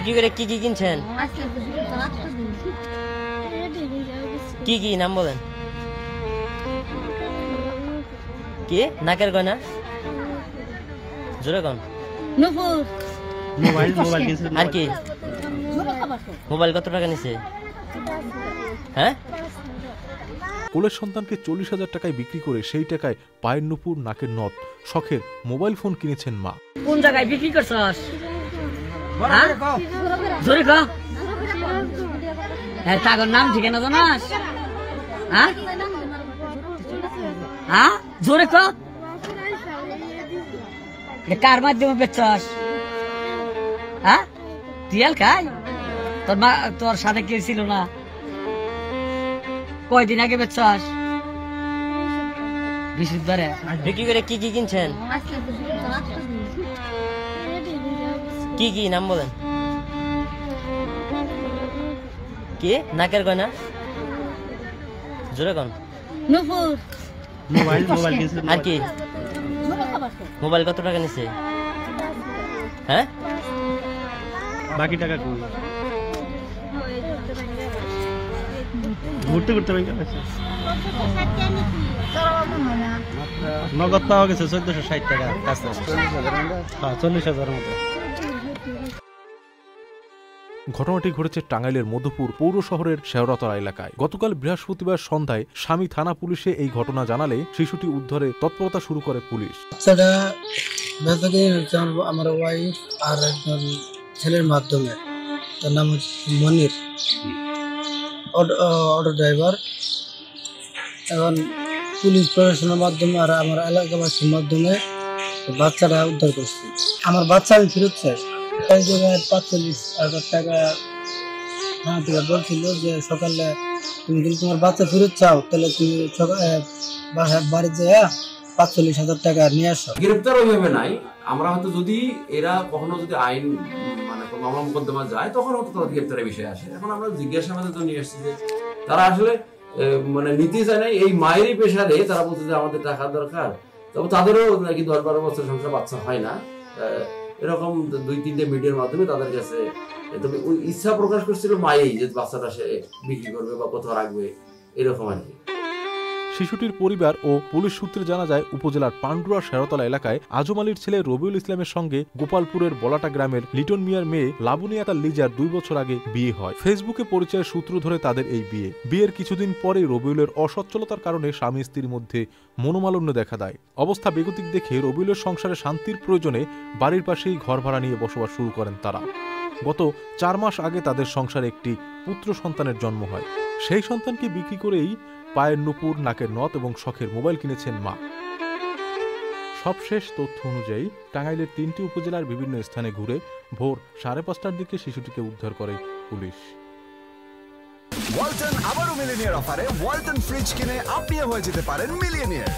বিক্রি করে কি কি কিনছেন? কি কি নাম বলেন? কি নাকের গয়না? জোরে কোন? মোবাইল কিনছেন? আর কি? মোবাইল কত টাকা নিছে? হ্যাঁ, কোলের সন্তানকে 40,000 টাকায় বিক্রি করে সেই টাকায় পায়ের নুপুর, নাকের নথ, শখের মোবাইল ফোন কিনেছেন মা। কোন জায়গায় বিক্রি করছস? জোরে ক। হ্যাঁ, তাগর নাম ঠিকানা জানাস? হ্যাঁ হ্যাঁ, জোরে ক। কার মাধ্যমে বেচছস? হ্যাঁ, টিয়াল খাই? তোর মা তোর সাথে কে ছিল না? কয়দিন আগে বেচছস? বৃহস্পতিবারে। বিক্রি করে কি কি কিনছেন? কি কি নাম বলেন? কি নাকের গয়না? জোরে কোন? মোবাইল কিনছেন? আর কি? মোবাইল কত টাকা নিছে? হ্যাঁ, বাকি টাকা কই? ঘুরতে ঘুরতে ব্যাংকে আছে। নগদ পাওয়া গেছে 1460 টাকা কাছে। হ্যাঁ, 40,000 মতো। ঘটনাটি ঘটেছে টাঙ্গাইলের মধুপুর পৌর শহরের শেওড়াতলা এলাকায়। গতকাল বৃহস্পতিবার সন্ধ্যায় স্বামী থানা পুলিশে এই ঘটনা জানালে শিশুটি উদ্ধারে তৎপরতা শুরু করে পুলিশ। বাচ্চাটা আমার ওয়াইফ আর একজন ছেলের মাধ্যমে, তার নাম হচ্ছে মনির, অটো ড্রাইভার। এখন পুলিশ প্রশাসনের মাধ্যমে আর আমার এলাকাবাসীর মাধ্যমে বাচ্চাটা উদ্ধার করছি। আমার বাচ্চা আমি ফেরত চাই। এই জায়গায় 45,000 টাকা থানা থেকে বলছিল যে সকালে তুমি যদি তোমার বাচ্চা ফেরত চাও তাহলে তুমি বাড়ি যেয়ে 45,000 টাকা নিয়ে আসো। গ্রেপ্তার ওইভাবে নাই, আমরা হয়তো যদি এরা কখনো যদি আইন মানে মামলা মোকদ্দমা যায় তখন হয়তো তাদের গ্রেপ্তারের বিষয় আসে। এখন আমরা জিজ্ঞাসাবাদের জন্য নিয়ে আসছি যে তারা আসলে মানে নীতি চায় নাই, এই মায়েরই পেশারে তারা বলছে যে আমাদের টাকা দরকার। তবে তাদেরও নাকি 10-12 বছর সংসার বাচ্চা হয় না, এরকম 2-3টে মিডিয়ার মাধ্যমে তাদের কাছে তবে ওই ইচ্ছা প্রকাশ করছিল মায়েই যে বাচ্চাটা সে বিক্রি করবে বা কোথাও রাখবে, এরকম আর কি। শিশুটির পরিবার ও পুলিশ সূত্রে জানা যায় উপজেলার পান্ডুয়া শেরতলা এলাকায় আজম আলীর ছেলে রবিউল ইসলামের সঙ্গে গোপালপুরের বলাটা গ্রামের লিটন মিয়ার মেয়ে লাবণী আক্তার লিজার 2 বছর আগে বিয়ে হয়। ফেসবুকে পরিচয়ের সূত্র ধরে তাদের এই বিয়ের কিছুদিন পরে রবিউলের অসচ্ছলতার কারণে স্বামী স্ত্রীর মধ্যে মনোমালিন্য দেখা দেয়। অবস্থা বেগতিক দেখে রবিউলের সংসারে শান্তির প্রয়োজনে বাড়ির পাশেই ঘর ভাড়া নিয়ে বসবাস শুরু করেন তারা। গত 4 মাস আগে তাদের সংসারে একটি পুত্র সন্তানের জন্ম হয়। সেই সন্তানকে বিক্রি করেই পায়ের নুপুর, নাকের নথ এবং শখের মোবাইল কিনেছেন মা। সবশেষ তথ্য অনুযায়ী টাঙ্গাইলের 3টি উপজেলার বিভিন্ন স্থানে ঘুরে ভোর 5:30টার দিকে শিশুটিকে উদ্ধার করে পুলিশ। ওয়ালটন আবারও মিলিনিয়ার অফারে ওয়ালটন ফ্রিজ কিনে আপনিও হয়ে যেতে পারেন মিলিয়নিয়ার।